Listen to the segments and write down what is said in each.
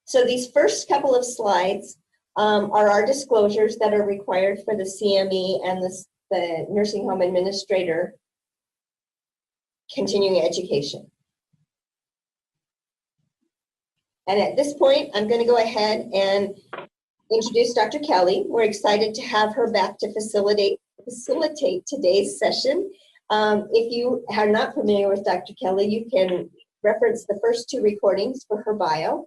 So these first couple of slides are our disclosures that are required for the CME and the nursing home administrator continuing education. And at this point, I'm going to go ahead and introduce Dr. Kelly. We're excited to have her back to facilitate today's session. If you are not familiar with Dr. Kelly, you can reference the first two recordings for her bio.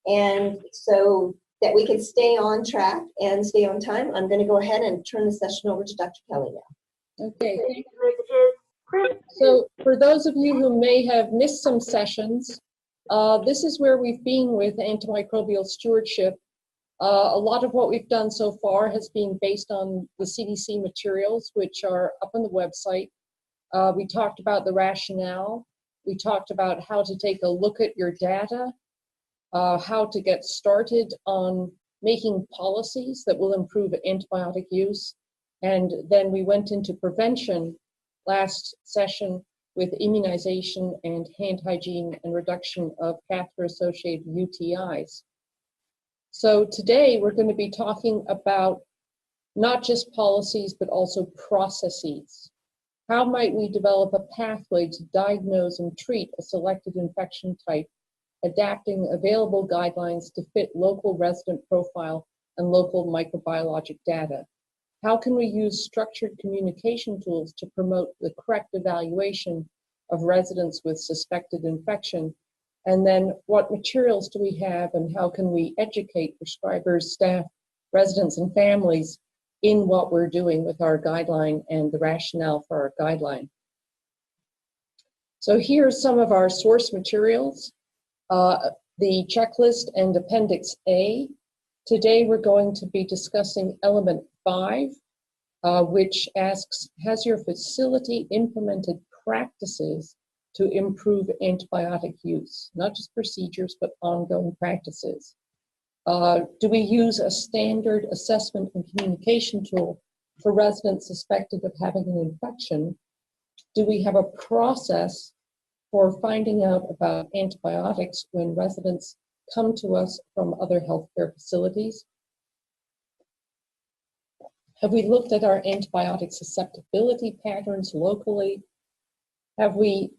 And so that we can stay on track and stay on time, I'm going to go ahead and turn the session over to Dr. Kelly now. Okay, thank you. So for those of you who may have missed some sessions, this is where we've been with antimicrobial stewardship. A lot of what we've done so far has been based on the CDC materials, which are up on the website. We talked about the rationale. We talked about how to take a look at your data, how to get started on making policies that will improve antibiotic use. And then we went into prevention last session with immunization and hand hygiene and reduction of catheter-associated UTIs. So today we're going to be talking about not just policies, but also processes. How might we develop a pathway to diagnose and treat a selected infection type, adapting available guidelines to fit local resident profile and local microbiologic data? How can we use structured communication tools to promote the correct evaluation of residents with suspected infection? And then what materials do we have and how can we educate prescribers, staff, residents, and families in what we're doing with our guideline and the rationale for our guideline? So here's some of our source materials. The checklist and Appendix A. Today we're going to be discussing element 5, which asks, has your facility implemented practices to improve antibiotic use? Not just procedures, but ongoing practices. Do we use a standard assessment and communication tool for residents suspected of having an infection? Do we have a process for finding out about antibiotics when residents come to us from other healthcare facilities? Have we looked at our antibiotic susceptibility patterns locally? Have we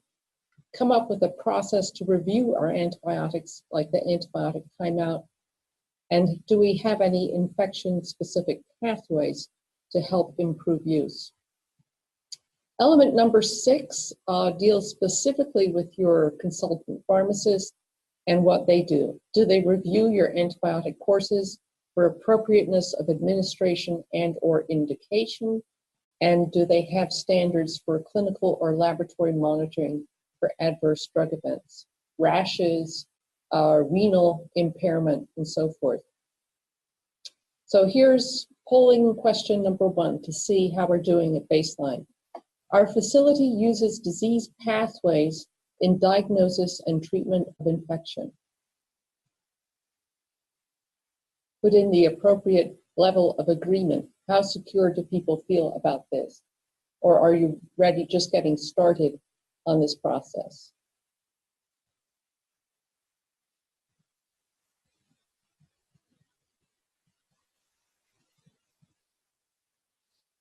come up with a process to review our antibiotics, like the antibiotic timeout? And do we have any infection-specific pathways to help improve use? Element number 6 deals specifically with your consultant pharmacist and what they do. Do they review your antibiotic courses for appropriateness of administration and or indication? And do they have standards for clinical or laboratory monitoring for adverse drug events, rashes, renal impairment, and so forth? So here's polling question number 1 to see how we're doing at baseline. Our facility uses disease pathways in diagnosis and treatment of infection. Put in the appropriate level of agreement. How secure do people feel about this? Or are you ready, just getting started on this process?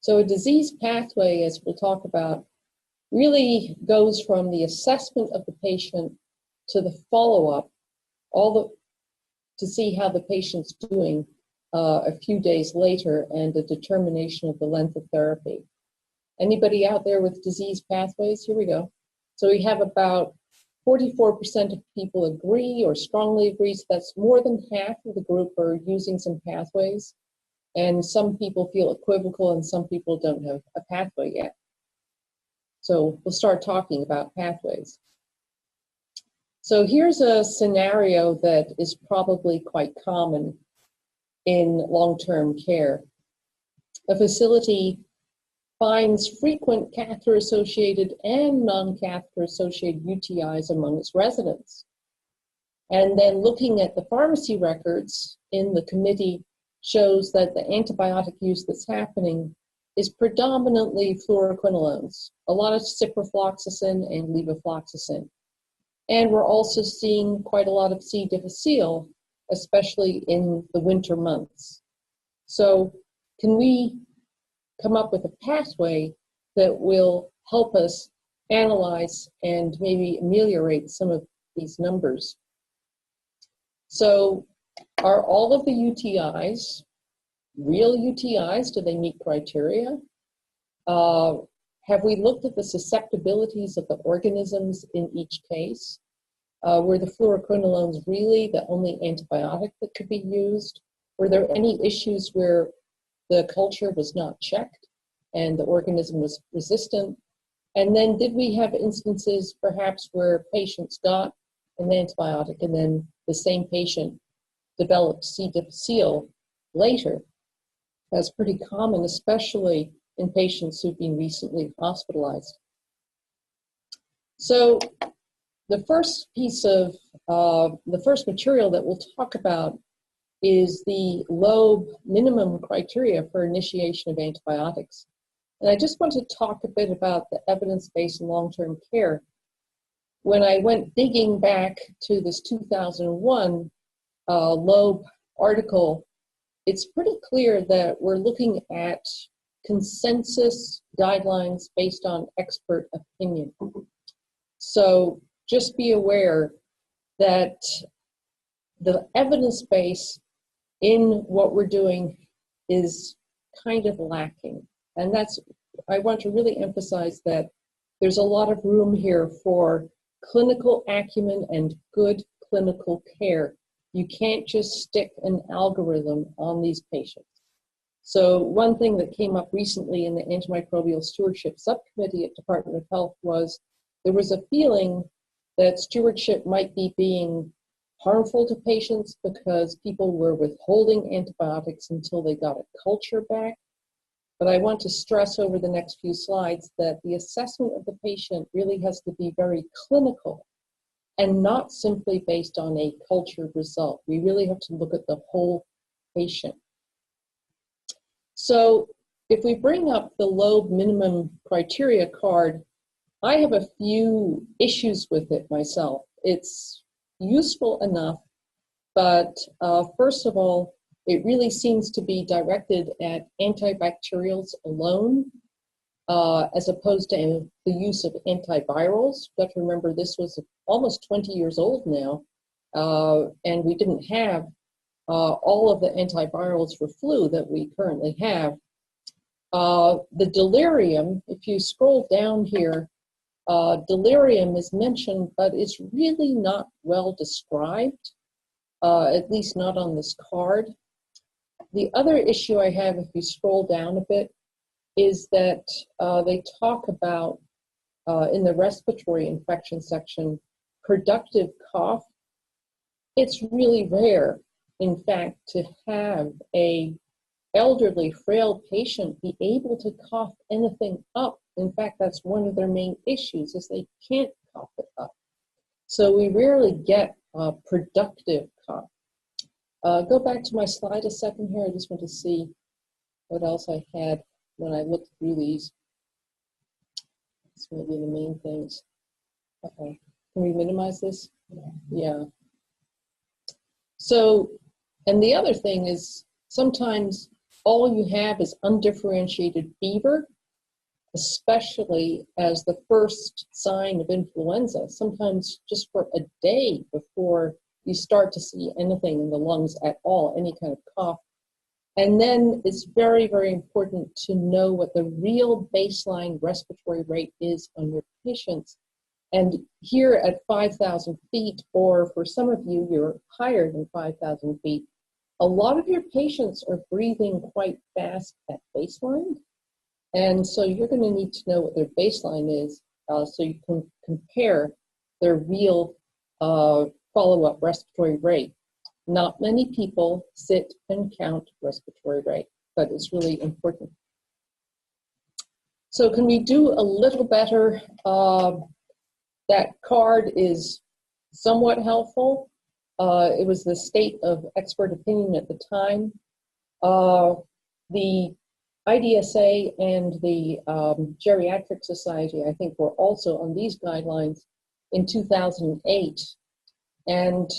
So a disease pathway, as we'll talk about, really goes from the assessment of the patient to the follow-up, to see how the patient's doing a few days later, and a determination of the length of therapy. Anybody out there with disease pathways? Here we go. So we have about 44% of people agree or strongly agree, so that's more than half of the group are using some pathways. And some people feel equivocal and some people don't have a pathway yet. So we'll start talking about pathways. So here's a scenario that is probably quite common in long-term care. A facility finds frequent catheter-associated and non-catheter-associated UTIs among its residents. And then looking at the pharmacy records in the committee shows that the antibiotic use that's happening is predominantly fluoroquinolones, a lot of ciprofloxacin and levofloxacin. And we're also seeing quite a lot of C. difficile especially in the winter months. So can we come up with a pathway that will help us analyze and maybe ameliorate some of these numbers? So are all of the UTIs real UTIs? Do they meet criteria? Have we looked at the susceptibilities of the organisms in each case? Were the fluoroquinolones really the only antibiotic that could be used? Were there any issues where the culture was not checked and the organism was resistant? And then did we have instances perhaps where patients got an antibiotic and then the same patient developed C. difficile later? That's pretty common, especially in patients who've been recently hospitalized. So the first piece of, the first material that we'll talk about is the Loeb minimum criteria for initiation of antibiotics. And I just want to talk a bit about the evidence-based long-term care. When I went digging back to this 2001 Loeb article, it's pretty clear that we're looking at consensus guidelines based on expert opinion. So just be aware that the evidence base in what we're doing is kind of lacking. And that's, I want to really emphasize that there's a lot of room here for clinical acumen and good clinical care. You can't just stick an algorithm on these patients. So one thing that came up recently in the Antimicrobial Stewardship Subcommittee at Department of Health was there was a feeling that stewardship might be being harmful to patients because people were withholding antibiotics until they got a culture back. But I want to stress over the next few slides that the assessment of the patient really has to be very clinical and not simply based on a culture result. We really have to look at the whole patient. So if we bring up the Loeb minimum criteria card, I have a few issues with it myself. It's useful enough, but first of all, it really seems to be directed at antibacterials alone, as opposed to the use of antivirals. You have to remember this was almost 20 years old now, and we didn't have all of the antivirals for flu that we currently have. The delirium, if you scroll down here, delirium is mentioned, but it's really not well described, at least not on this card. The other issue I have, if you scroll down a bit, is that they talk about, in the respiratory infection section, productive cough. It's really rare, in fact, to have a elderly, frail patient be able to cough anything up. In fact, that's one of their main issues, is they can't cough it up. So we rarely get a productive cough. Go back to my slide a second here. I just want to see what else I had when I looked through these. This may be the main things. Okay, can we minimize this? Yeah. So, and the other thing is sometimes all you have is undifferentiated fever, especially as the first sign of influenza, sometimes just for a day before you start to see anything in the lungs at all, any kind of cough. And then it's very, very important to know what the real baseline respiratory rate is on your patients. And here at 5,000 feet, or for some of you, you're higher than 5,000 feet, a lot of your patients are breathing quite fast at baseline. And so you're going to need to know what their baseline is so you can compare their real follow-up respiratory rate. Not many people sit and count respiratory rate, but it's really important. So can we do a little better? That card is somewhat helpful. It was the state of expert opinion at the time. The IDSA and the Geriatric Society, I think, were also on these guidelines in 2008. And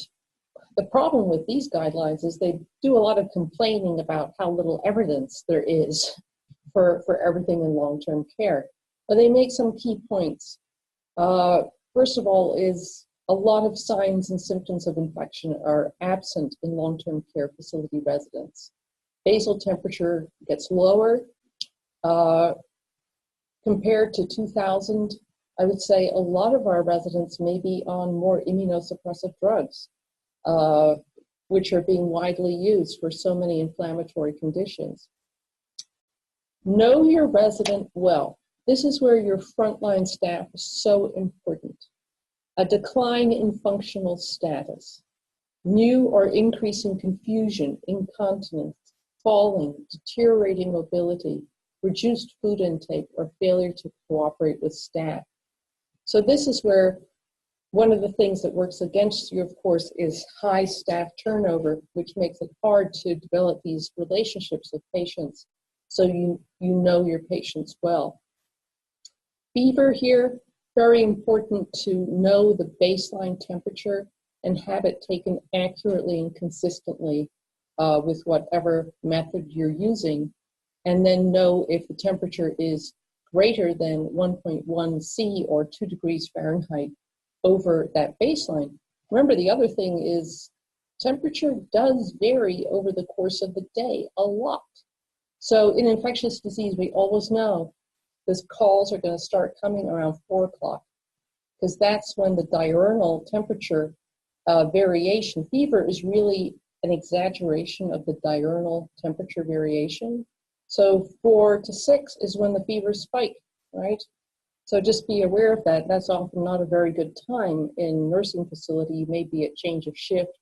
The problem with these guidelines is they do a lot of complaining about how little evidence there is for everything in long-term care. But they make some key points. First of all is a lot of signs and symptoms of infection are absent in long-term care facility residents. Basal temperature gets lower. Compared to 2000, I would say a lot of our residents may be on more immunosuppressive drugs, which are being widely used for so many inflammatory conditions. Know your resident well. This is where your frontline staff is so important. A decline in functional status, new or increasing confusion, incontinence, falling, deteriorating mobility, reduced food intake, or failure to cooperate with staff. So this is where one of the things that works against you, of course, is high staff turnover, which makes it hard to develop these relationships with patients so you know your patients well. Fever here, very important to know the baseline temperature and have it taken accurately and consistently with whatever method you're using, and then know if the temperature is greater than 1.1 C or 2 degrees Fahrenheit over that baseline. Remember, the other thing is temperature does vary over the course of the day a lot. So in infectious disease, we always know those calls are going to start coming around 4 o'clock, because that's when the diurnal temperature variation. Fever is really an exaggeration of the diurnal temperature variation. So 4 to 6 is when the fevers spike, right? So just be aware of that. That's often not a very good time in nursing facility, maybe a change of shift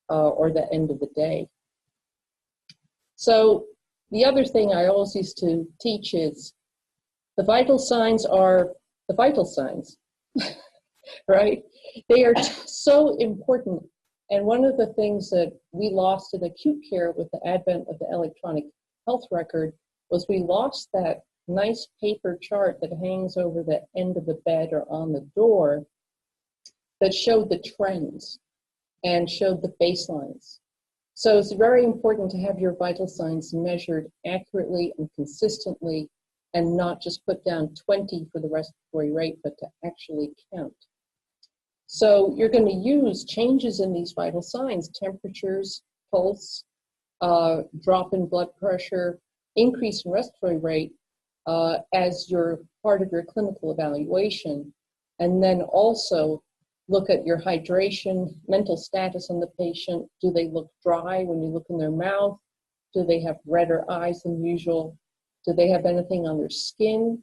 or the end of the day. So the other thing I always used to teach is the vital signs are the vital signs, right? They are so important. And one of the things that we lost in acute care with the advent of the electronic health record was we lost that nice paper chart that hangs over the end of the bed or on the door that showed the trends and showed the baselines. So it's very important to have your vital signs measured accurately and consistently, and not just put down 20 for the respiratory rate, but to actually count. So you're going to use changes in these vital signs, temperatures, pulse, drop in blood pressure, increase in respiratory rate as your part of your clinical evaluation. And then also look at your hydration, mental status on the patient. Do they look dry when you look in their mouth? Do they have redder eyes than usual? Do they have anything on their skin?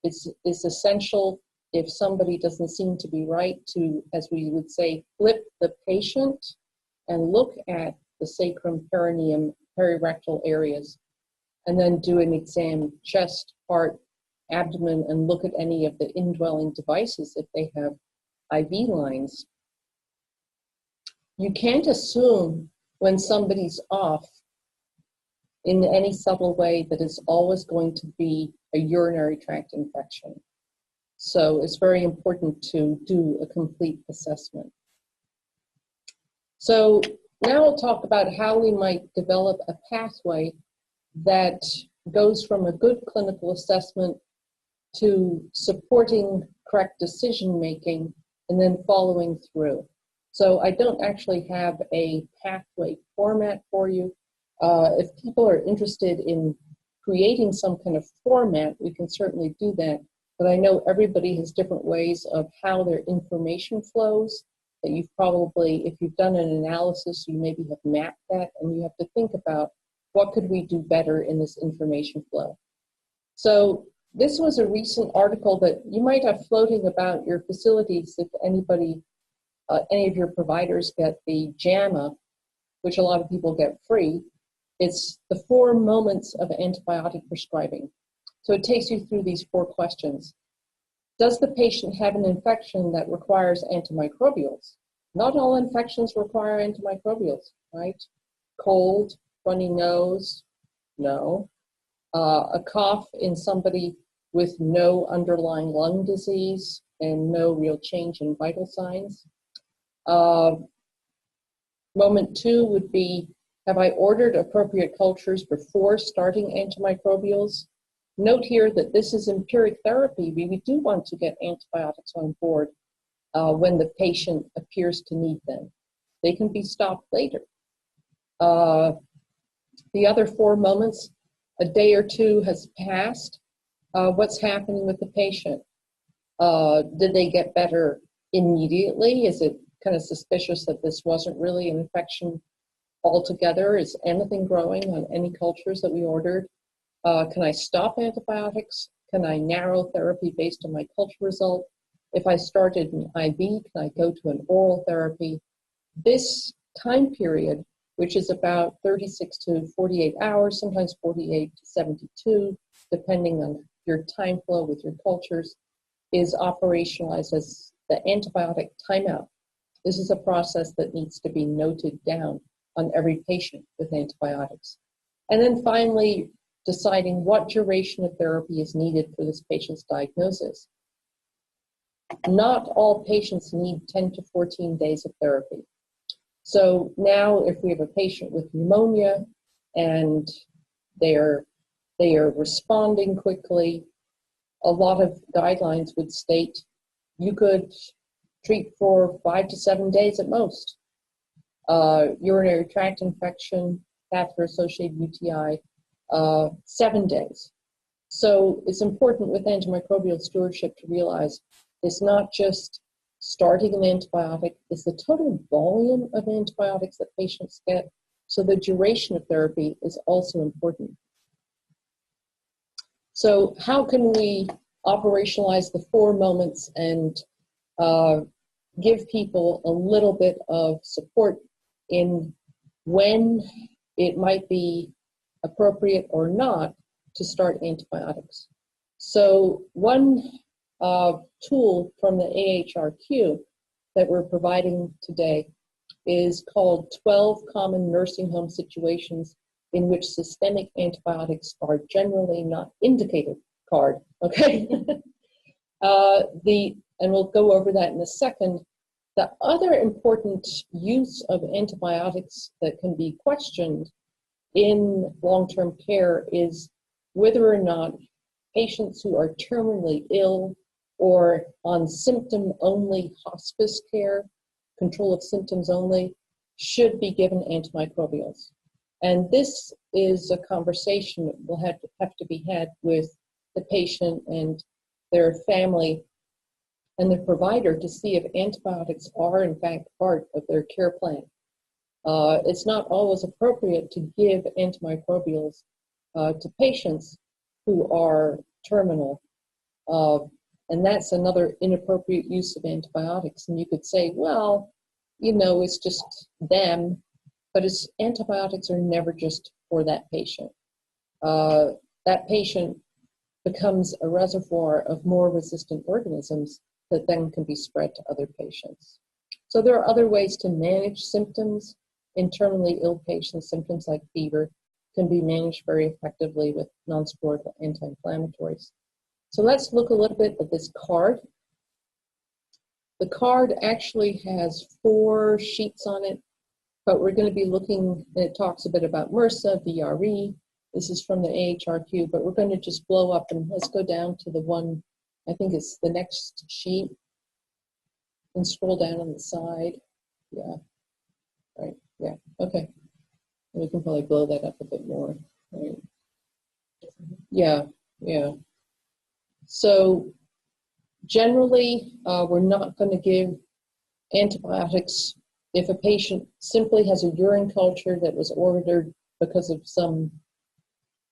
It's essential if somebody doesn't seem to be right to, as we would say, flip the patient and look at the sacrum, perineum, perirectal areas, and then do an exam, chest, heart, abdomen, and look at any of the indwelling devices if they have IV lines. You can't assume when somebody's off in any subtle way that it's always going to be a urinary tract infection. So it's very important to do a complete assessment. So now we'll talk about how we might develop a pathway that goes from a good clinical assessment to supporting correct decision-making and then following through. So I don't actually have a pathway format for you. If people are interested in creating some kind of format, we can certainly do that. But I know everybody has different ways of how their information flows, that you've probably, if you've done an analysis, you maybe have mapped that, and you have to think about what could we do better in this information flow. So this was a recent article that you might have floating about your facilities if anybody, any of your providers get the JAMA, which a lot of people get free. It's the 4 moments of antibiotic prescribing. So it takes you through these 4 questions. Does the patient have an infection that requires antimicrobials? Not all infections require antimicrobials, right? Cold, runny nose, no. A cough in somebody with no underlying lung disease and no real change in vital signs. Moment 2 would be, have I ordered appropriate cultures before starting antimicrobials? Note here that this is empiric therapy. We do want to get antibiotics on board when the patient appears to need them. They can be stopped later. The other 4 moments, a day or 2 has passed. What's happening with the patient? Did they get better immediately? Is it kind of suspicious that this wasn't really an infection altogether? Is anything growing on any cultures that we ordered? Can I stop antibiotics? Can I narrow therapy based on my culture result? If I started an IV, can I go to an oral therapy? This time period, which is about 36 to 48 hours, sometimes 48 to 72, depending on your time flow with your cultures, is operationalized as the antibiotic timeout. This is a process that needs to be noted down on every patient with antibiotics. And then finally, deciding what duration of therapy is needed for this patient's diagnosis. Not all patients need 10 to 14 days of therapy. So now if we have a patient with pneumonia and they are responding quickly, a lot of guidelines would state you could treat for 5 to 7 days at most. Urinary tract infection, catheter-associated UTI, 7 days. So it's important with antimicrobial stewardship to realize it's not just starting an antibiotic, it's the total volume of antibiotics that patients get. So the duration of therapy is also important. So how can we operationalize the 4 moments and give people a little bit of support in when it might be appropriate or not to start antibiotics? So one tool from the AHRQ that we're providing today is called 12 Common Nursing Home Situations in which Systemic Antibiotics are Generally Not Indicated card, okay? And we'll go over that in a second. The other important use of antibiotics that can be questioned in long-term care is whether or not patients who are terminally ill or on symptom-only hospice care, control of symptoms only, should be given antimicrobials. And this is a conversation that will have to be had with the patient and their family and the provider to see if antibiotics are in fact part of their care plan. It's not always appropriate to give antimicrobials to patients who are terminal. And that's another inappropriate use of antibiotics. And you could say, well, you know, it's just them, but antibiotics are never just for that patient. That patient becomes a reservoir of more resistant organisms that then can be spread to other patients. So there are other ways to manage symptoms. In terminally ill patients, symptoms like fever can be managed very effectively with non-steroidal anti-inflammatories. So let's look a little bit at this card. The card actually has 4 sheets on it, but we're going to be looking, it talks a bit about MRSA, VRE. This is from the AHRQ, but we're going to just blow up and let's go down to the one, I think it's the next sheet, and scroll down on the side. Yeah, right, yeah, okay. We can probably blow that up a bit more, right? Yeah, yeah. So generally, we're not going to give antibiotics if a patient simply has a urine culture that was ordered because of some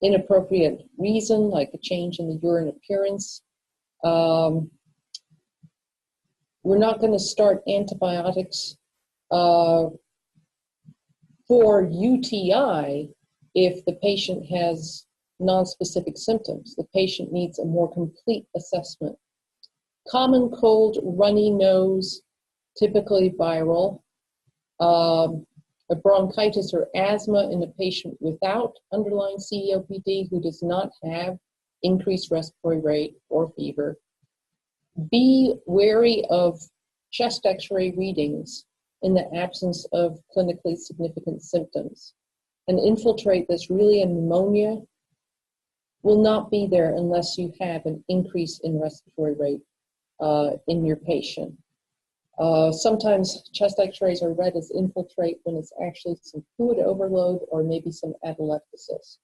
inappropriate reason, like a change in the urine appearance. We're not going to start antibiotics for UTI if the patient has nonspecific symptoms. The patient needs a more complete assessment. Common cold, runny nose, typically viral. A bronchitis or asthma in a patient without underlying COPD who does not have increased respiratory rate or fever. Be wary of chest x-ray readings in the absence of clinically significant symptoms. An infiltrate that's really a pneumonia will not be there unless you have an increase in respiratory rate in your patient. Sometimes chest x-rays are read as infiltrate when it's actually some fluid overload or maybe some atelectasis.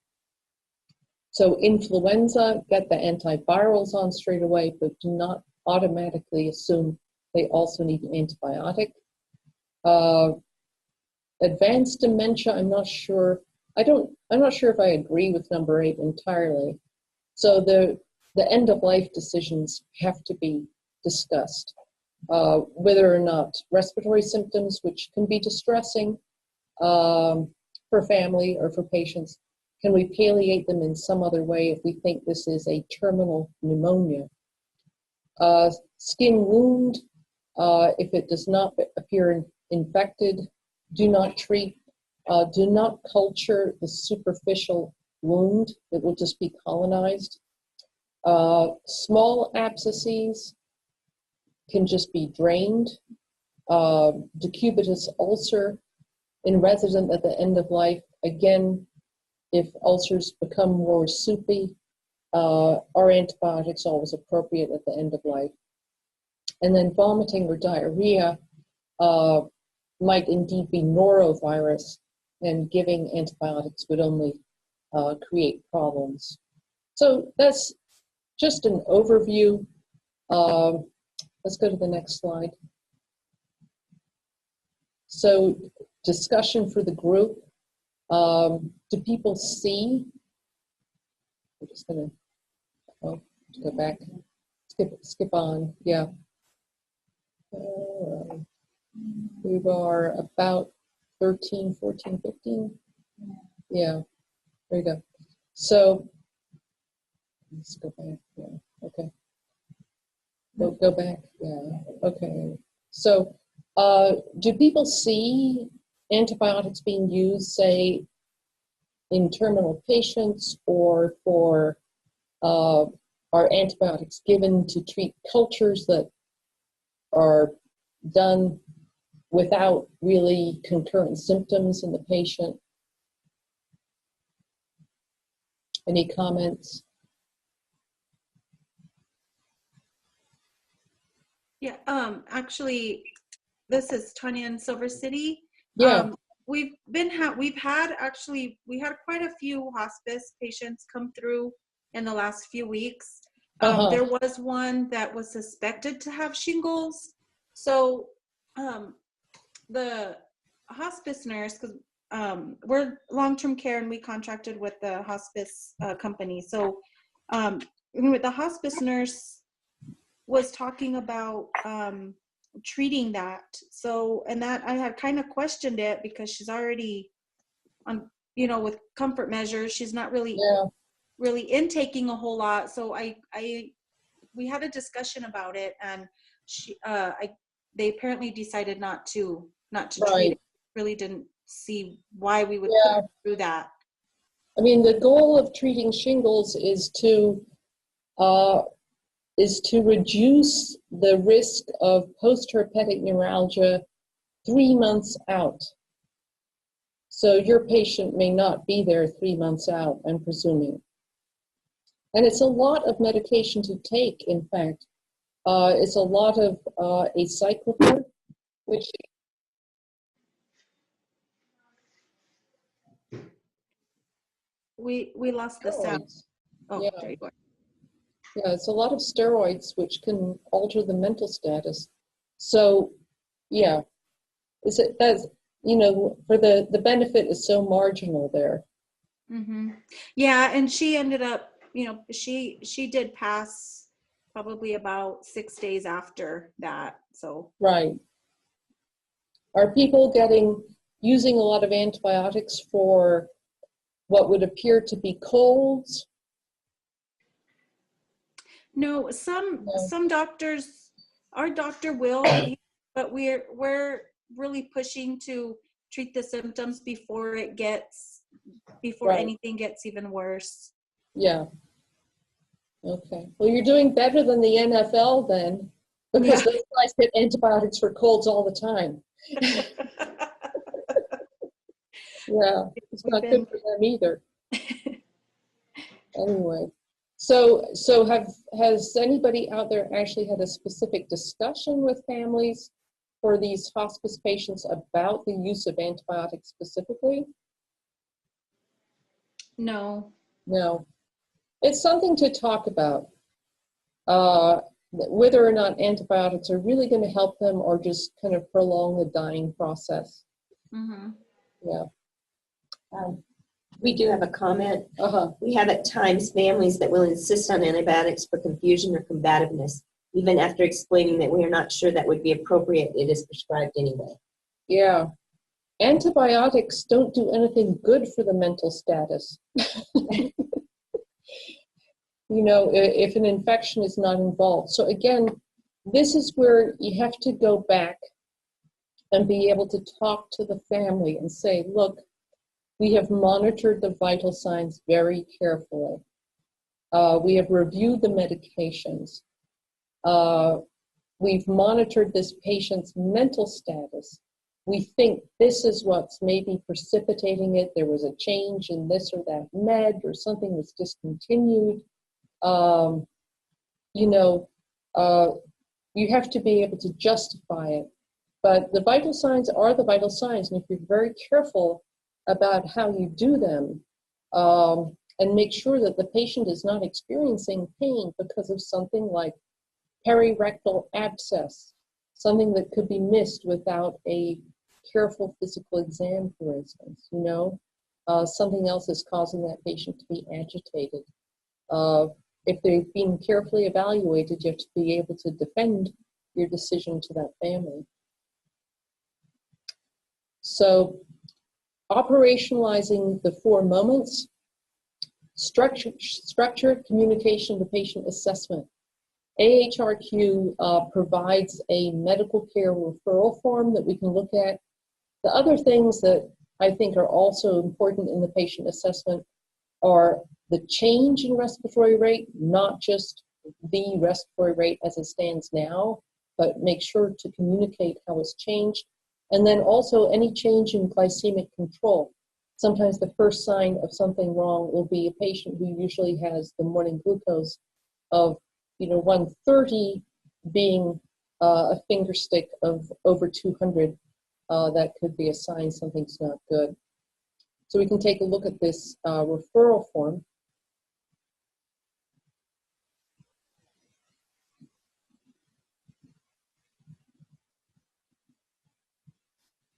So influenza, get the antivirals on straight away, but do not automatically assume they also need an antibiotic. Advanced dementia, I'm not sure. I'm not sure if I agree with number 8 entirely. So the end of life decisions have to be discussed. Whether or not respiratory symptoms, which can be distressing for family or for patients, can we palliate them in some other way if we think this is a terminal pneumonia? Skin wound, if it does not appear infected, do not treat. Do not culture the superficial wound. It will just be colonized. Small abscesses can just be drained. Decubitus ulcer in resident at the end of life, again, if ulcers become more soupy, are antibiotics always appropriate at the end of life? And then vomiting or diarrhea might indeed be norovirus, and giving antibiotics would only create problems. So that's just an overview. Let's go to the next slide. So discussion for the group. Do people see? I'm just gonna go back. Skip on. Yeah. We are about 13, 14, 15. Yeah. There you go. So let's go back. Yeah. Okay. Go back. Yeah. Okay. So, do people see antibiotics being used, say, in terminal patients, or for are antibiotics given to treat cultures that are done without really concurrent symptoms in the patient? Any comments? Yeah, actually, this is Tanya in Silver City. Yeah. We had quite a few hospice patients come through in the last few weeks. There was one that was suspected to have shingles. So the hospice nurse, because we're long-term care and we contracted with the hospice company. So the hospice nurse was talking about treating that. So, and that I had kind of questioned it because she's already on, with comfort measures, she's not really really intaking a whole lot. So we had a discussion about it, and they apparently decided not to treat it. Really didn't see why we would put her through that. I mean, the goal of treating shingles is to reduce the risk of post-herpetic neuralgia 3 months out. So your patient may not be there 3 months out, I'm presuming. And it's a lot of medication to take, in fact. It's a lot of acyclovir, which... We lost the sound. Oh, yeah. there you go. Yeah, it's a lot of steroids, which can alter the mental status. So, yeah, for the benefit is so marginal there. Mm-hmm. Yeah, and she ended up, she did pass probably about 6 days after that. So right. Are people using a lot of antibiotics for what would appear to be colds? No, some doctors, our doctor will, but we're really pushing to treat the symptoms before anything gets even worse. Yeah. Okay. Well, you're doing better than the NFL then. because Yeah. those guys get antibiotics for colds all the time. Yeah, it's not good for them either. Anyway, so has anybody out there actually had a specific discussion with families for these hospice patients about the use of antibiotics specifically? No. No. It's something to talk about, whether or not antibiotics are really going to help them or just kind of prolong the dying process. Mm-hmm. Yeah. We do have a comment. Uh-huh. We have at times families that will insist on antibiotics for confusion or combativeness, even after explaining that we are not sure that would be appropriate. It is prescribed anyway. Yeah. Antibiotics don't do anything good for the mental status. You know, if an infection is not involved. So again, this is where you have to go back and be able to talk to the family and say, look, we have monitored the vital signs very carefully. We have reviewed the medications. We've monitored this patient's mental status. We think this is what's maybe precipitating it. There was a change in this or that med, or something was discontinued. You know, you have to be able to justify it. But the vital signs are the vital signs, and if you're very careful about how you do them, and make sure that the patient is not experiencing pain because of something like perirectal abscess, something that could be missed without a careful physical exam, for instance, you know, something else is causing that patient to be agitated. If they've been carefully evaluated, you have to be able to defend your decision to that family. So operationalizing the 4 moments: structure, communication, the patient assessment. AHRQ provides a medical care referral form that we can look at. The other things that I think are also important in the patient assessment are the change in respiratory rate, not just the respiratory rate as it stands now, but make sure to communicate how it's changed. And then also any change in glycemic control. Sometimes the first sign of something wrong will be a patient who usually has the morning glucose of 130 being a finger stick of over 200. That could be a sign something's not good. So we can take a look at this referral form.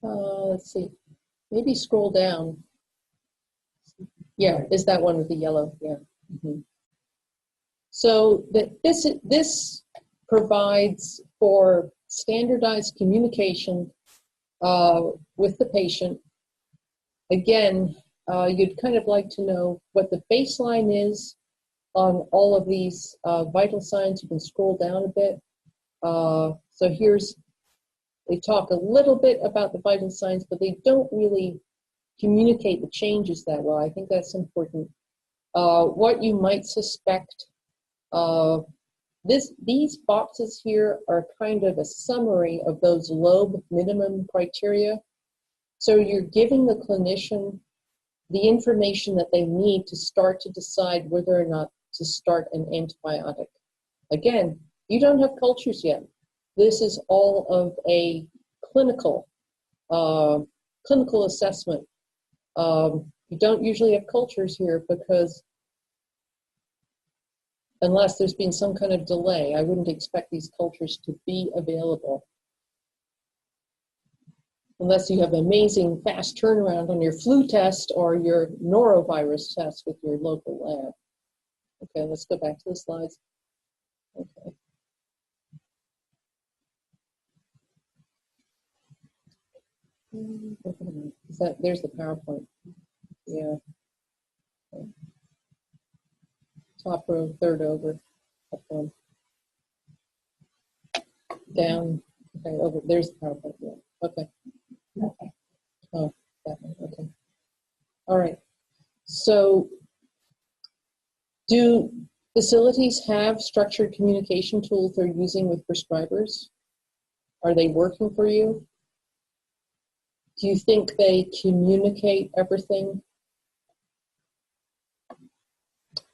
Let's see, maybe scroll down. Yeah, is that one with the yellow? Yeah. Mm-hmm. So this provides for standardized communication with the patient. Again, you'd kind of like to know what the baseline is on all of these vital signs. You can scroll down a bit. So they talk a little bit about the vital signs, but they don't really communicate the changes that well. I think that's important. What you might suspect, these boxes here are kind of a summary of those lobe minimum criteria. So you're giving the clinician the information that they need to start to decide whether or not to start an antibiotic. Again, you don't have cultures yet. This is all of a clinical assessment. You don't usually have cultures here because unless there's been some kind of delay, I wouldn't expect these cultures to be available. Unless you have amazing fast turnaround on your flu test or your norovirus test with your local lab. Okay, let's go back to the slides. Okay. There's the PowerPoint. Yeah. Okay. Top row, third over. Up one. Down. Okay, over. There's the PowerPoint. Yeah. Okay. Okay. Oh, that one. Okay. All right. So Facilities have structured communication tools they're using with prescribers. Are they working for you? Do you think they communicate everything?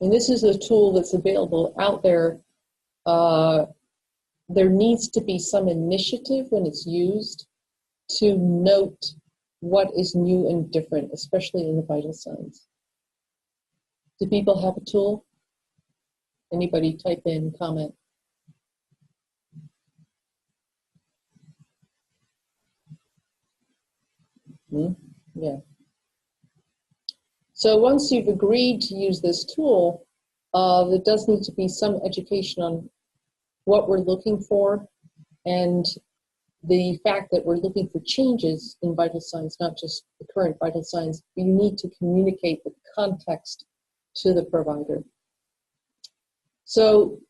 And this is a tool that's available out there. There needs to be some initiative when it's used to note what is new and different, especially in the vital signs. Do people have a tool? Anybody type in comment? Yeah. So once you've agreed to use this tool, there does need to be some education on what we're looking for and the fact that we're looking for changes in vital signs, not just the current vital signs. You need to communicate the context to the provider. So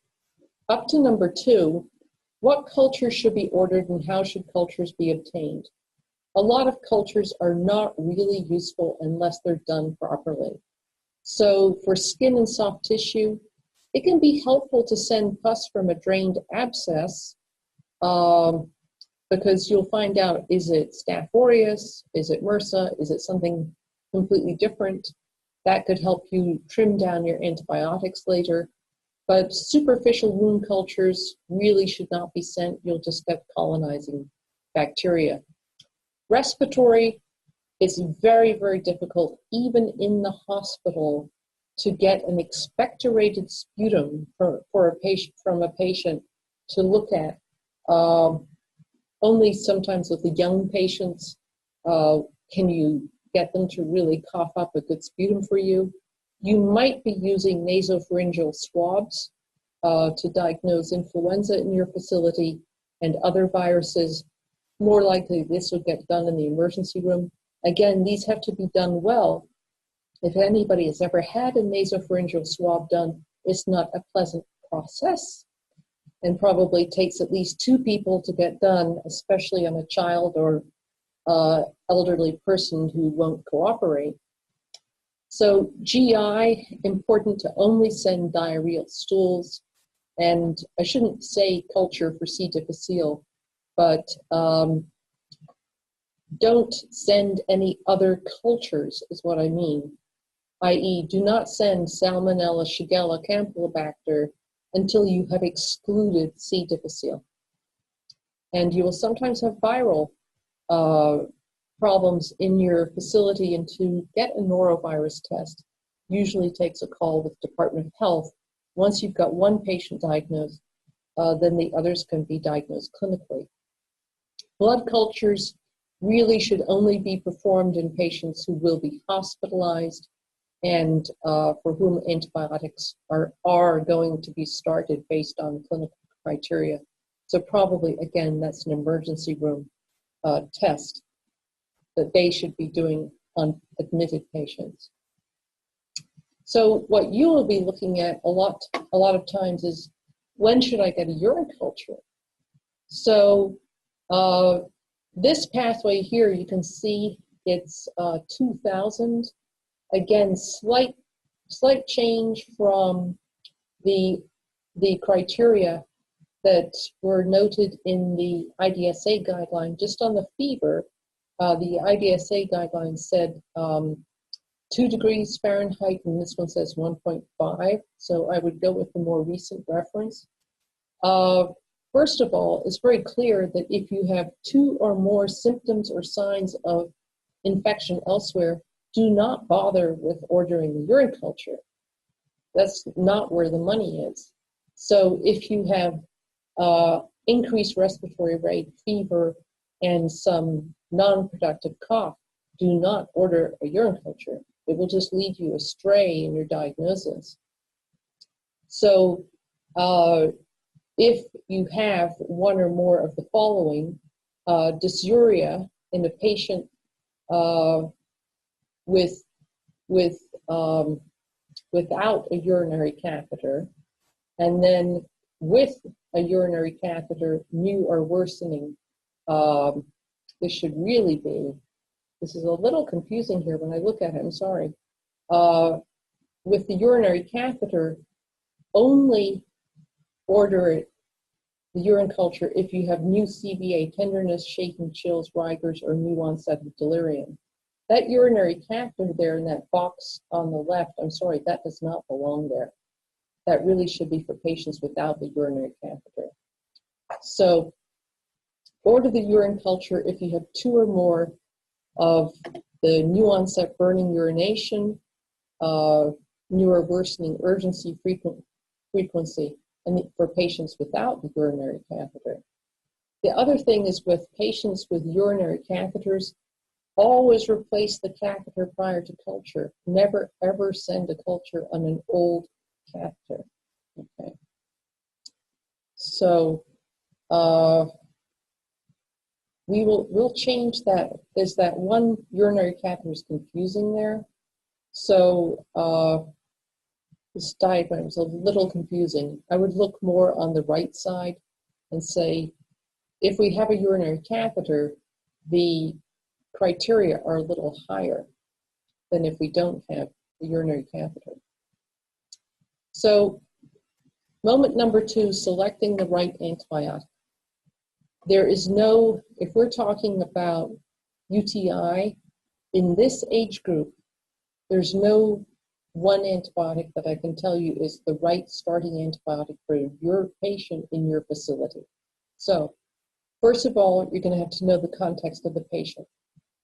up to number 2, what cultures should be ordered and how should cultures be obtained? A lot of cultures are not really useful unless they're done properly. So for skin and soft tissue, it can be helpful to send pus from a drained abscess because you'll find out, is it Staph aureus? Is it MRSA? Is it something completely different? That could help you trim down your antibiotics later. But superficial wound cultures really should not be sent. You'll just get colonizing bacteria. Respiratory is very, very difficult, even in the hospital, to get an expectorated sputum for a patient, from a patient to look at. Only sometimes with the young patients can you get them to really cough up a good sputum for you. You might be using nasopharyngeal swabs to diagnose influenza in your facility and other viruses. More likely this would get done in the emergency room. Again, these have to be done well. If anybody has ever had a nasopharyngeal swab done, it's not a pleasant process and probably takes at least 2 people to get done, especially on a child or elderly person who won't cooperate. So GI, important to only send diarrheal stools. And I shouldn't say culture for C. difficile, but don't send any other cultures is what I mean, i.e. do not send Salmonella, Shigella, Campylobacter until you have excluded C. difficile. And you will sometimes have viral problems in your facility, and to get a norovirus test usually takes a call with Department of Health. Once you've got one patient diagnosed, then the others can be diagnosed clinically. Blood cultures really should only be performed in patients who will be hospitalized and for whom antibiotics are going to be started based on clinical criteria. So probably, again, that's an emergency room test that they should be doing on admitted patients. So what you will be looking at a lot of times is, when should I get a urine culture? So this pathway here, you can see it's 2000. Again, slight change from the criteria that were noted in the IDSA guideline. Just on the fever, the IDSA guideline said 2 degrees Fahrenheit, and this one says 1.5. So I would go with the more recent reference. First of all, it's very clear that if you have 2 or more symptoms or signs of infection elsewhere, do not bother with ordering the urine culture. That's not where the money is. So if you have increased respiratory rate, fever, and some non-productive cough, do not order a urine culture. It will just lead you astray in your diagnosis. So if you have 1 or more of the following, dysuria in a patient without a urinary catheter, and then with a urinary catheter, new or worsening, this should really be, this is a little confusing here when I look at it, I'm sorry. With the urinary catheter, only order it, the urine culture, if you have new CVA, tenderness, shaking, chills, rigors, or new onset of delirium. That urinary catheter there in that box on the left, I'm sorry, that does not belong there. That really should be for patients without the urinary catheter. So order the urine culture if you have 2 or more of the new onset burning urination, new or worsening urgency frequency, and for patients without the urinary catheter. The other thing is with patients with urinary catheters, always replace the catheter prior to culture. Never ever send a culture on an old catheter. Okay. So we'll change that. There's that one urinary catheter is confusing there. So this diagram is a little confusing. I would look more on the right side and say, if we have a urinary catheter, the criteria are a little higher than if we don't have the urinary catheter. So moment number 2, selecting the right antibiotic. There is no, if we're talking about UTI, in this age group, there's no one antibiotic that I can tell you is the right starting antibiotic for your patient in your facility. So, first of all, you're going to have to know the context of the patient.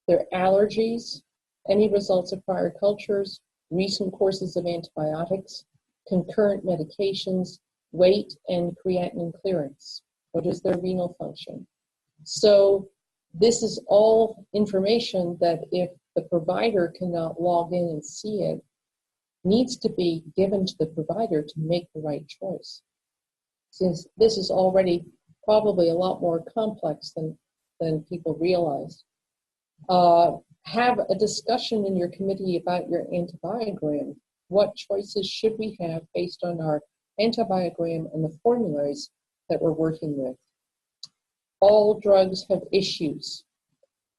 Their allergies, any results of prior cultures, recent courses of antibiotics, concurrent medications, weight, and creatinine clearance. What is their renal function? So this is all information that if the provider cannot log in and see it, needs to be given to the provider to make the right choice. Since this is already probably a lot more complex than people realize. Have a discussion in your committee about your antibiogram. What choices should we have based on our antibiogram and the formularies that we're working with? All drugs have issues.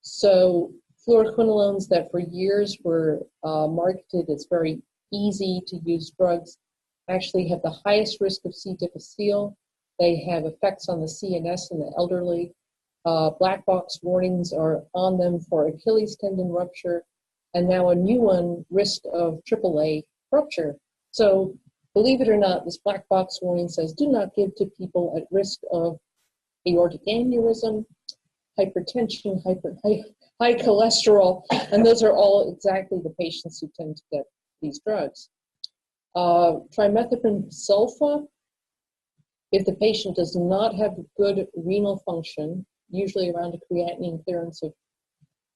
So fluoroquinolones that for years were marketed as very easy to use drugs actually have the highest risk of C. difficile. They have effects on the CNS in the elderly. Black box warnings are on them for Achilles tendon rupture, and now a new one, risk of AAA rupture. So believe it or not, this black box warning says do not give to people at risk of aortic aneurysm, hypertension, high cholesterol, and those are all exactly the patients who tend to get these drugs. Trimethoprim sulfa, if the patient does not have good renal function, usually around a creatinine clearance of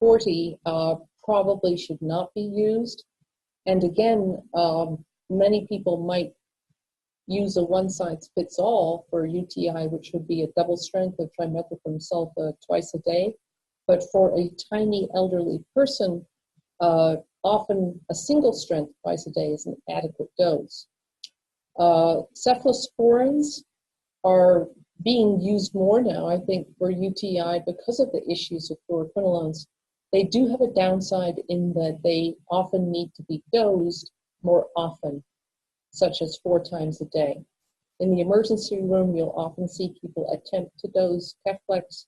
40, probably should not be used. And again, many people might use a one-size-fits-all for UTI, which would be a double strength of trimethoprim sulfa twice a day. But for a tiny elderly person, often a single strength twice a day is an adequate dose. Cephalosporins are being used more now, I think, for UTI because of the issues with fluoroquinolones. They do have a downside in that they often need to be dosed more often, such as 4 times a day. In the emergency room, you'll often see people attempt to dose Keflex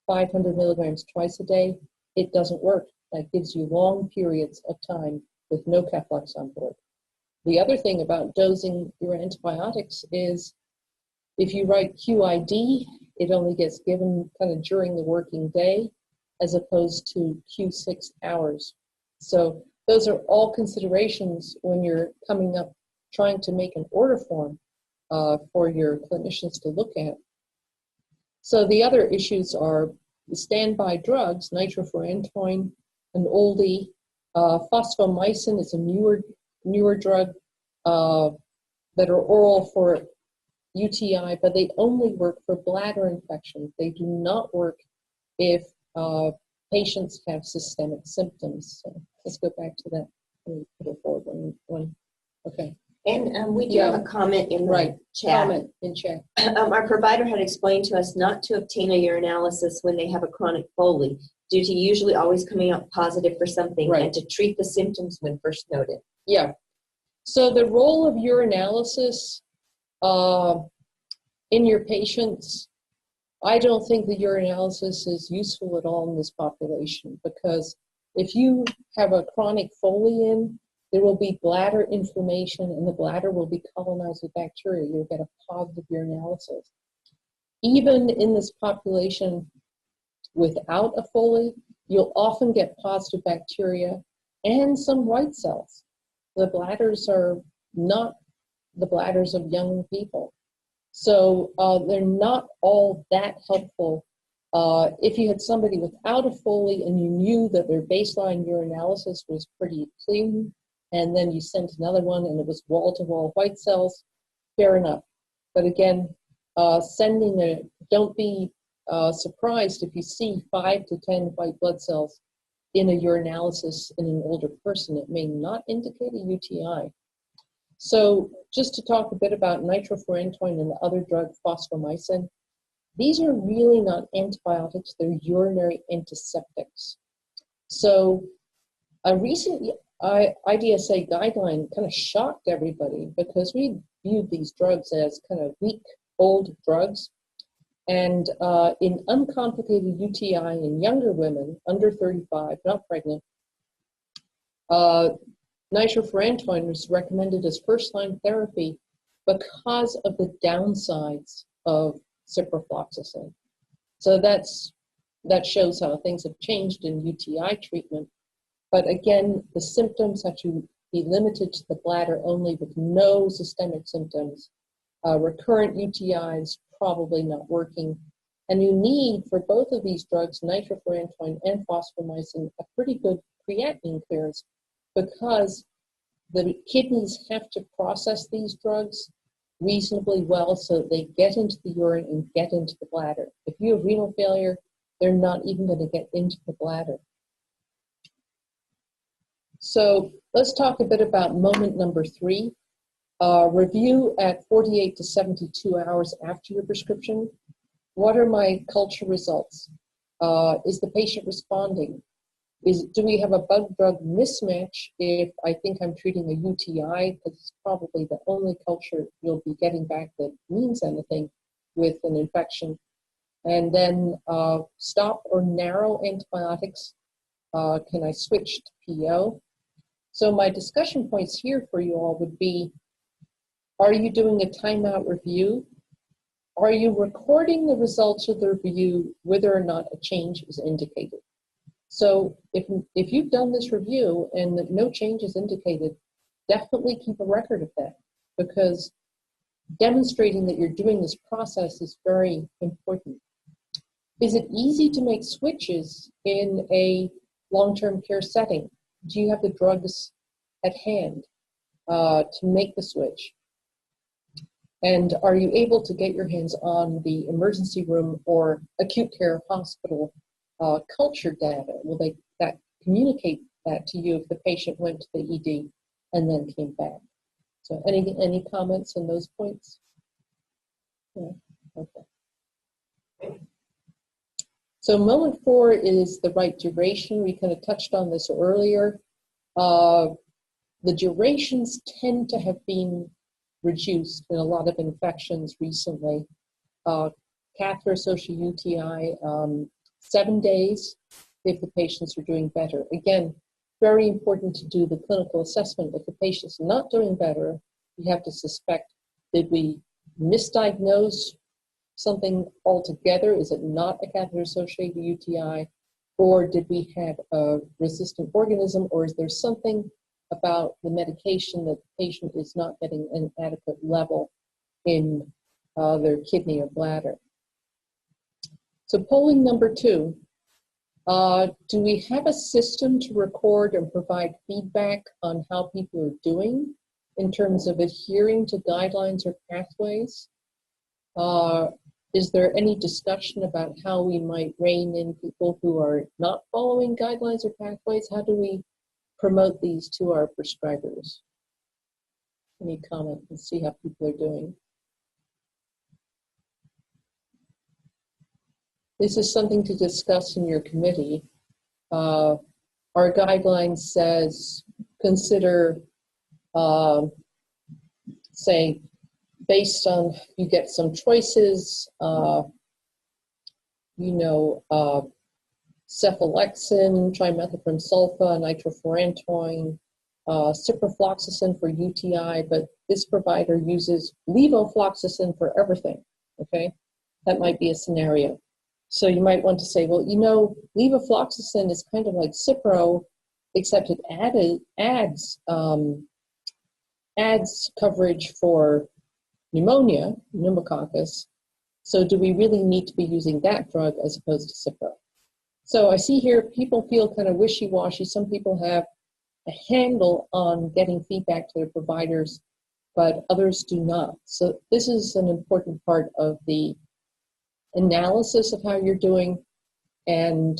500 milligrams twice a day. It doesn't work. That gives you long periods of time with no Keflex on board. The other thing about dosing your antibiotics is if you write QID, it only gets given kind of during the working day as opposed to Q6 hours. So those are all considerations when you're coming up trying to make an order form for your clinicians to look at. So the other issues are the standby drugs, nitrofurantoin, an oldie. Fosfomycin is a newer drug that are oral for UTI, but they only work for bladder infection. They do not work if patients have systemic symptoms. So let's go back to that. Put it forward one. Okay. And we do have a comment in the chat. Comment in chat. Our provider had explained to us not to obtain a urinalysis when they have a chronic Foley, due to usually always coming out positive for something, and to treat the symptoms when first noted. Yeah. So the role of urinalysis in your patients, I don't think the urinalysis is useful at all in this population, because if you have a chronic Foley in, there will be bladder inflammation and the bladder will be colonized with bacteria. You'll get a positive urinalysis. Even in this population without a Foley, you'll often get positive bacteria and some white cells. The bladders are not the bladders of young people. So they're not all that helpful. If you had somebody without a Foley and you knew that their baseline urinalysis was pretty clean, and then you sent another one and it was wall-to-wall white cells, fair enough. But again, don't be surprised if you see 5 to 10 white blood cells in a urinalysis in an older person. It may not indicate a UTI. So just to talk a bit about nitrofurantoin and the other drug fosfomycin, these are really not antibiotics, they're urinary antiseptics. So a recent IDSA guideline kind of shocked everybody because we viewed these drugs as kind of weak, old drugs. And in uncomplicated UTI in younger women, under 35, not pregnant, nitrofurantoin was recommended as first-line therapy because of the downsides of ciprofloxacin. So that shows how things have changed in UTI treatment. But again, the symptoms have to be limited to the bladder only with no systemic symptoms. Recurrent UTIs probably not working. And you need, for both of these drugs, nitrofurantoin and fosfomycin, a pretty good creatinine clearance, because the kidneys have to process these drugs reasonably well so that they get into the urine and get into the bladder. If you have renal failure, they're not even going to get into the bladder. So let's talk a bit about moment number 3. Review at 48 to 72 hours after your prescription. What are my culture results? Is the patient responding? Do we have a bug-drug mismatch if I think I'm treating a UTI? Because it's probably the only culture you'll be getting back that means anything with an infection. And then stop or narrow antibiotics. Can I switch to PO? So my discussion points here for you all would be, are you doing a timeout review? Are you recording the results of the review whether or not a change is indicated? So if you've done this review and no change is indicated, definitely keep a record of that, because demonstrating that you're doing this process is very important. Is it easy to make switches in a long-term care setting? Do you have the drugs at hand to make the switch? And are you able to get your hands on the emergency room or acute care hospital culture data? Will they communicate that to you if the patient went to the ED and then came back? So any comments on those points? Yeah. Okay. So moment 4 is the right duration. We kind of touched on this earlier. The durations tend to have been reduced in a lot of infections recently. Catheter-associated UTI, 7 days if the patients are doing better. Again, very important to do the clinical assessment. If the patient's not doing better, you have to suspect, did we misdiagnose something altogether? Is it not a catheter-associated UTI? Or did we have a resistant organism? Or is there something about the medication that the patient is not getting an adequate level in their kidney or bladder? So polling number 2, do we have a system to record and provide feedback on how people are doing in terms of adhering to guidelines or pathways? Is there any discussion about how we might rein in people who are not following guidelines or pathways? How do we promote these to our prescribers? Any comment and see how people are doing? This is something to discuss in your committee. Our guideline says consider, say, based on, you get some choices, cephalexin, trimethoprim sulfa, nitrofurantoin, ciprofloxacin for UTI, but this provider uses levofloxacin for everything, okay? That might be a scenario. So you might want to say, well, levofloxacin is kind of like Cipro, except it adds coverage for pneumonia, pneumococcus. So do we really need to be using that drug as opposed to Cipro? So I see here people feel kind of wishy-washy. Some people have a handle on getting feedback to their providers, but others do not. So this is an important part of the analysis of how you're doing and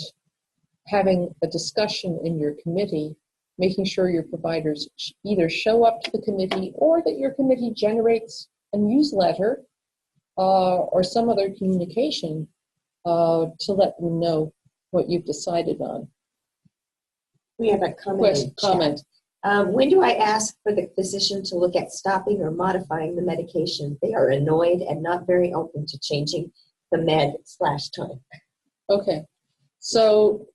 having a discussion in your committee, making sure your providers either show up to the committee or that your committee generates a newsletter or some other communication to let them know what you've decided on. We have a comment. Comment. When do I ask for the physician to look at stopping or modifying the medication? They are annoyed and not very open to changing the med/time. Okay, so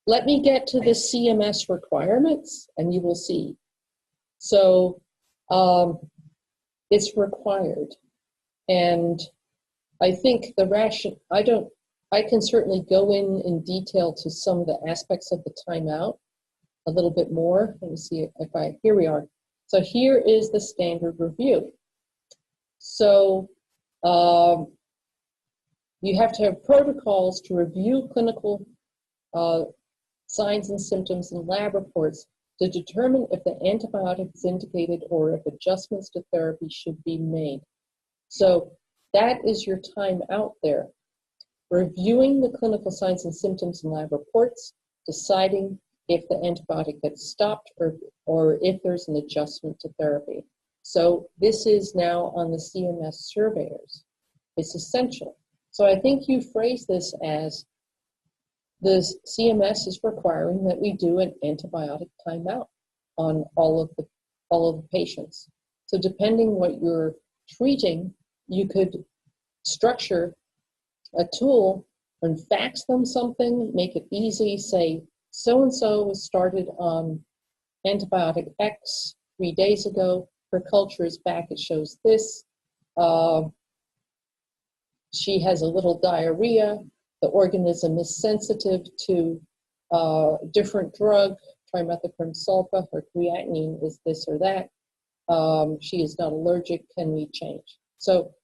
let me get to the CMS requirements and you will see. So it's required. And I think I can certainly go in detail to some of the aspects of the timeout a little bit more. Let me see here we are. So here is the standard review. So you have to have protocols to review clinical signs and symptoms and lab reports to determine if the antibiotic is indicated or if adjustments to therapy should be made. So that is your time out there. Reviewing the clinical signs and symptoms and lab reports, deciding if the antibiotic gets stopped or if there's an adjustment to therapy. So this is now on the CMS surveyors. It's essential. So I think you phrase this as the CMS is requiring that we do an antibiotic timeout on all of the patients. So depending what you're treating, you could structure a tool and fax them something, make it easy, say, so-and-so was started on antibiotic X 3 days ago, her culture is back, it shows this. She has a little diarrhea, the organism is sensitive to different drug, trimethoprim sulfa, her creatinine is this or that. She is not allergic, can we change? So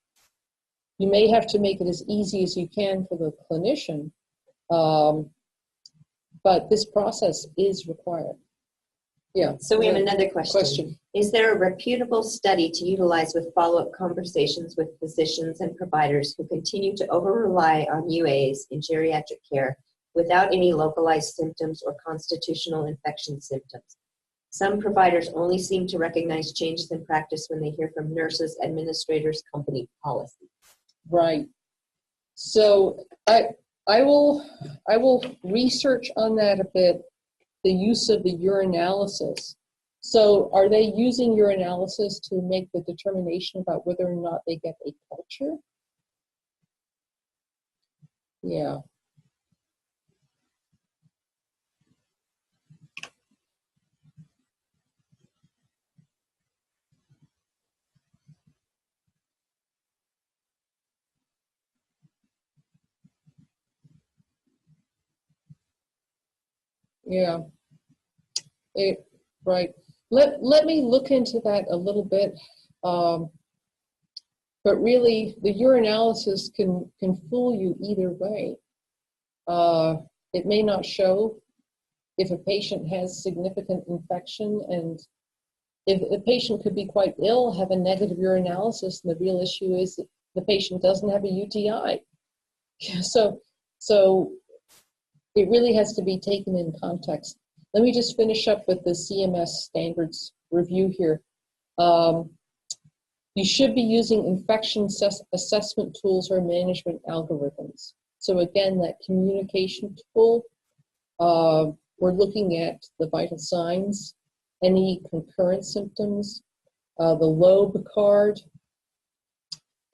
you may have to make it as easy as you can for the clinician, but this process is required. Yeah. So we have another question. Is there a reputable study to utilize with follow-up conversations with physicians and providers who continue to over-rely on UAs in geriatric care without any localized symptoms or constitutional infection symptoms? Some providers only seem to recognize changes in practice when they hear from nurses, administrators, company policy. Right. So I will research on that a bit, the use of the urinalysis. So are they using urinalysis to make the determination about whether or not they get a culture? Yeah. Yeah. Right. Let me look into that a little bit. But really, the urinalysis can fool you either way. It may not show if a patient has significant infection, and if the patient could be quite ill, have a negative urinalysis, and the real issue is that the patient doesn't have a UTI. So it really has to be taken in context. Let me just finish up with the CMS standards review here. You should be using infection assessment tools or management algorithms. So again, that communication tool, we're looking at the vital signs, any concurrent symptoms, the lobe card,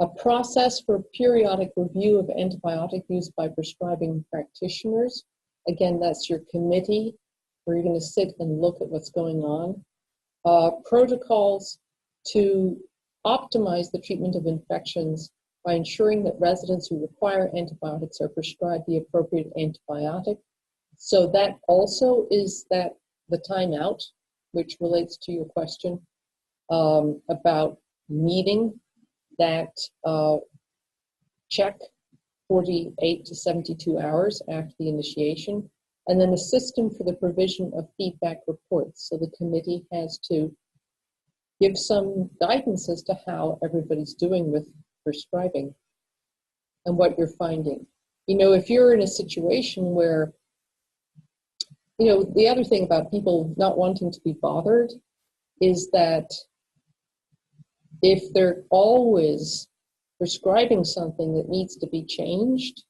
a process for periodic review of antibiotic use by prescribing practitioners. Again, that's your committee where you're going to sit and look at what's going on. Protocols to optimize the treatment of infections by ensuring that residents who require antibiotics are prescribed the appropriate antibiotic. So that also is that the timeout, which relates to your question about meeting that check 48 to 72 hours after the initiation, and then a system for the provision of feedback reports. So the committee has to give some guidance as to how everybody's doing with prescribing and what you're finding. You know, if you're in a situation where, you know, the other thing about people not wanting to be bothered is that if they're always prescribing something that needs to be changed,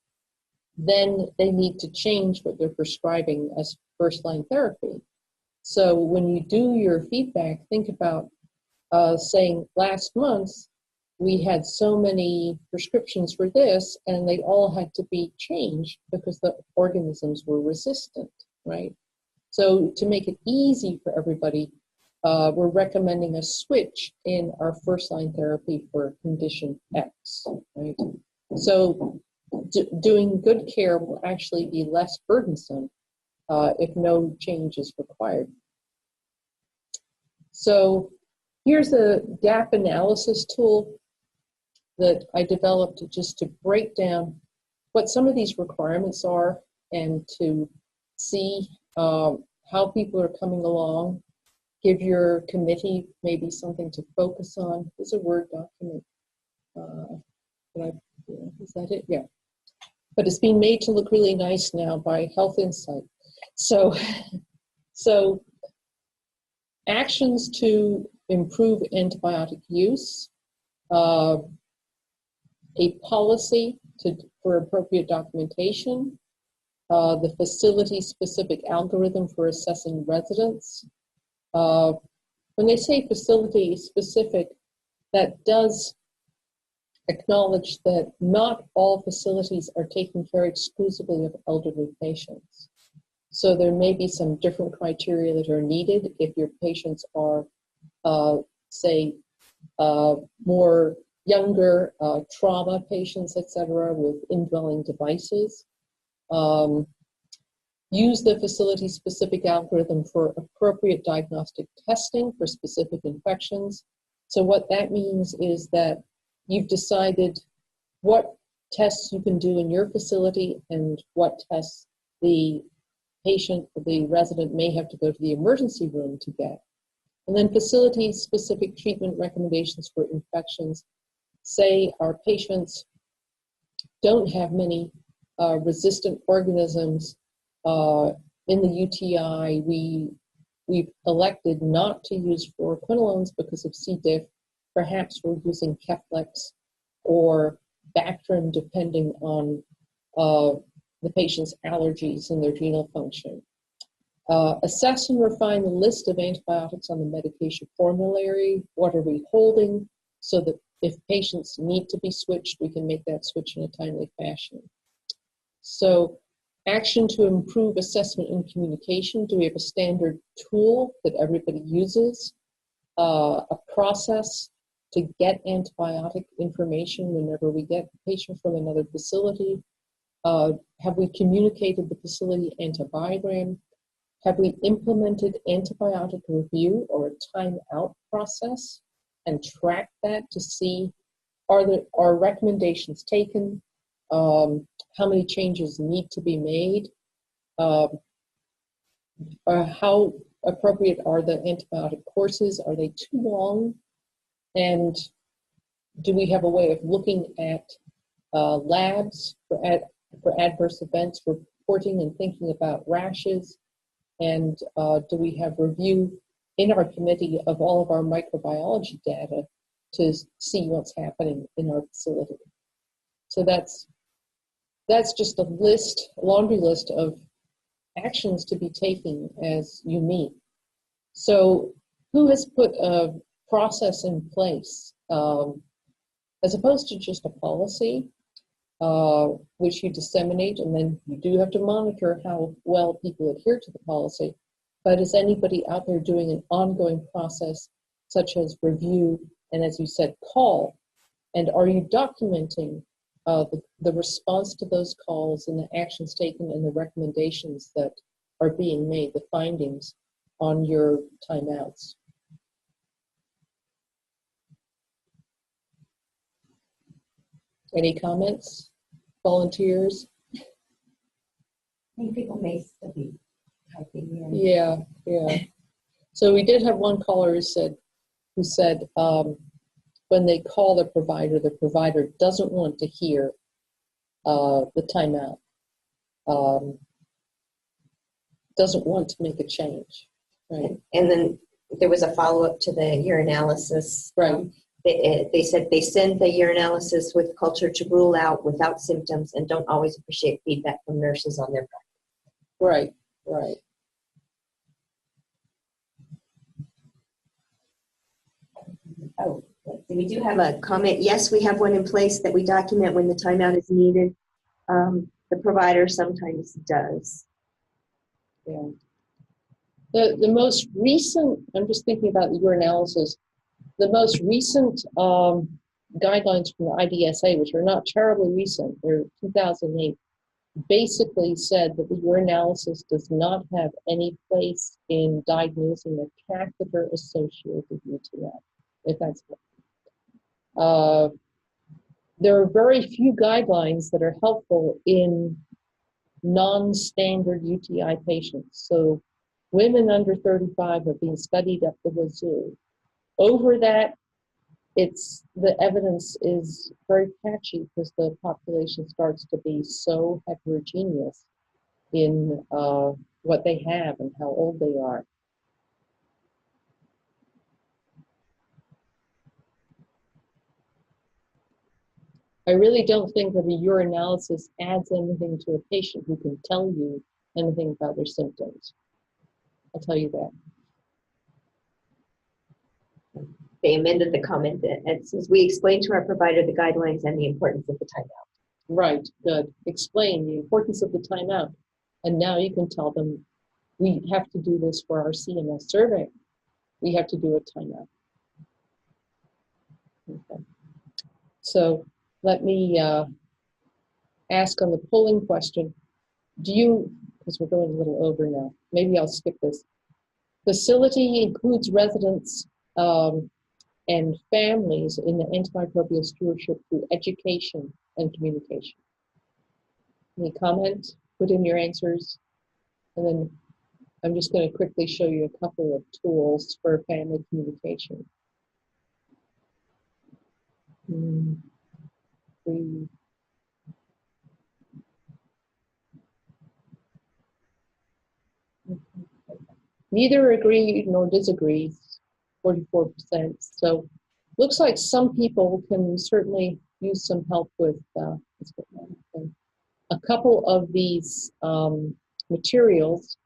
then they need to change what they're prescribing as first-line therapy. So when you do your feedback, think about saying last month we had so many prescriptions for this and they all had to be changed because the organisms were resistant, right? So to make it easy for everybody, we're recommending a switch in our first-line therapy for condition X, right? So doing good care will actually be less burdensome if no change is required. So here's a GAF analysis tool that I developed just to break down what some of these requirements are and to see how people are coming along. Give your committee maybe something to focus on. It's a Word document. Is that it? Yeah. But it's being made to look really nice now by Health Insight. So actions to improve antibiotic use, a policy for appropriate documentation, the facility-specific algorithm for assessing residents. When they say facility-specific, that does acknowledge that not all facilities are taking care exclusively of elderly patients. So there may be some different criteria that are needed if your patients are, say, more younger trauma patients, etc., with indwelling devices. Use the facility-specific algorithm for appropriate diagnostic testing for specific infections. So what that means is that you've decided what tests you can do in your facility and what tests the patient or the resident may have to go to the emergency room to get. And then facility-specific treatment recommendations for infections. Say our patients don't have many resistant organisms in the UTI. We've elected not to use fluoroquinolones because of C. diff. Perhaps we're using Keflex or Bactrim depending on the patient's allergies and their renal function. Assess and refine the list of antibiotics on the medication formulary. What are we holding so that if patients need to be switched, we can make that switch in a timely fashion. So action to improve assessment and communication. Do we have a standard tool that everybody uses? A process to get antibiotic information whenever we get a patient from another facility? Have we communicated the facility antibiogram? Have we implemented antibiotic review or a timeout process and track that to see are recommendations taken? How many changes need to be made? How appropriate are the antibiotic courses? Are they too long? And do we have a way of looking at labs for adverse events, reporting and thinking about rashes? And do we have review in our committee of all of our microbiology data to see what's happening in our facility? So that's just a laundry list of actions to be taken as you meet. So who has put a process in place, as opposed to just a policy, which you disseminate, and then you do have to monitor how well people adhere to the policy. But is anybody out there doing an ongoing process, such as review, and as you said, call? And are you documenting the response to those calls and the actions taken and the recommendations that are being made, the findings on your timeouts? Any comments? Volunteers? I think people may still be typing in. Yeah. So we did have one caller who said when they call the provider doesn't want to hear the timeout, doesn't want to make a change, right? And then there was a follow-up to the urinalysis. Right. They said they send the urinalysis with culture to rule out without symptoms and don't always appreciate feedback from nurses on their practice. Right. Oh, we do have a comment. Yes, we have one in place that we document when the timeout is needed. The provider sometimes does. Yeah. The most recent, I'm just thinking about the urinalysis, the most recent guidelines from the IDSA, which are not terribly recent, they're 2008, basically said that the urinalysis does not have any place in diagnosing a catheter-associated UTI, if that's there are very few guidelines that are helpful in non-standard UTI patients. So women under 35 are being studied up the wazoo. Over that, the evidence is very patchy because the population starts to be so heterogeneous in what they have and how old they are. I really don't think that a urinalysis adds anything to a patient who can tell you anything about their symptoms. I'll tell you that. They amended the comment that it says, we explain to our provider the guidelines and the importance of the timeout. Right, good. Explain the importance of the timeout. And now you can tell them, we have to do this for our CMS survey. We have to do a timeout. Okay. So let me ask on the polling question, do you, because we're going a little over now, maybe I'll skip this. Facility includes residents and families in the antimicrobial stewardship through education and communication. Any comment? Put in your answers. And then I'm just going to quickly show you a couple of tools for family communication. Neither agreed nor disagrees, 44%. So looks like some people can certainly use some help with a couple of these materials.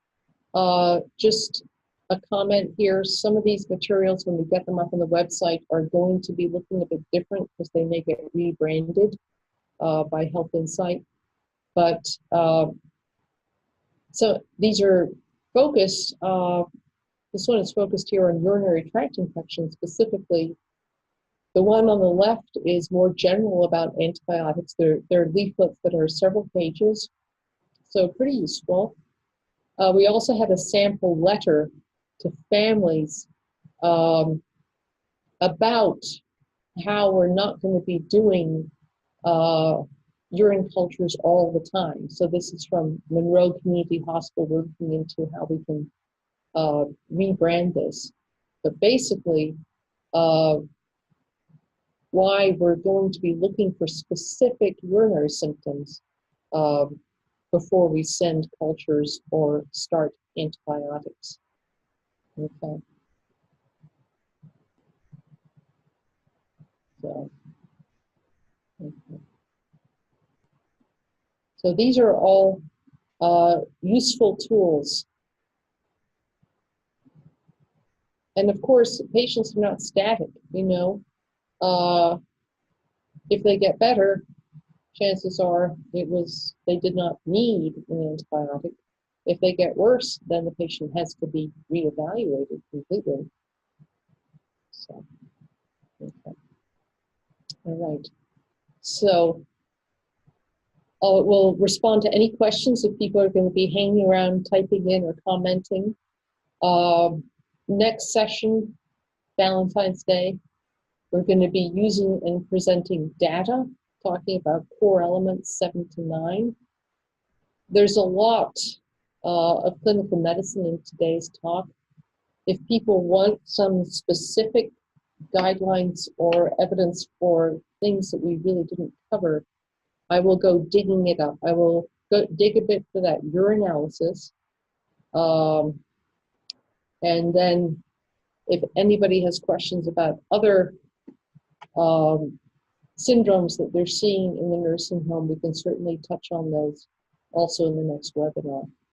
Just a comment here, some of these materials, when we get them up on the website, are going to be looking a bit different because they may get rebranded by Health Insight. But so these are focused, this one is focused here on urinary tract infections specifically. The one on the left is more general about antibiotics. They're leaflets that are several pages, so pretty useful. We also had a sample letter to families about how we're not going to be doing urine cultures all the time. So this is from Monroe Community Hospital. We're looking into how we can rebrand this. But basically, why we're going to be looking for specific urinary symptoms before we send cultures or start antibiotics. Okay. So, okay. So these are all useful tools. And of course, patients are not static, you know. If they get better, chances are they did not need an antibiotic. If they get worse, then the patient has to be reevaluated completely. So, okay. All right. So we'll respond to any questions if people are going to be hanging around, typing in or commenting. Next session, Valentine's Day, we're going to be using and presenting data, talking about core elements 7 to 9. There's a lot of clinical medicine in today's talk. If people want some specific guidelines or evidence for things that we really didn't cover, I will go digging it up. I will go dig a bit for that urinalysis. And then if anybody has questions about other syndromes that they're seeing in the nursing home, we can certainly touch on those also in the next webinar.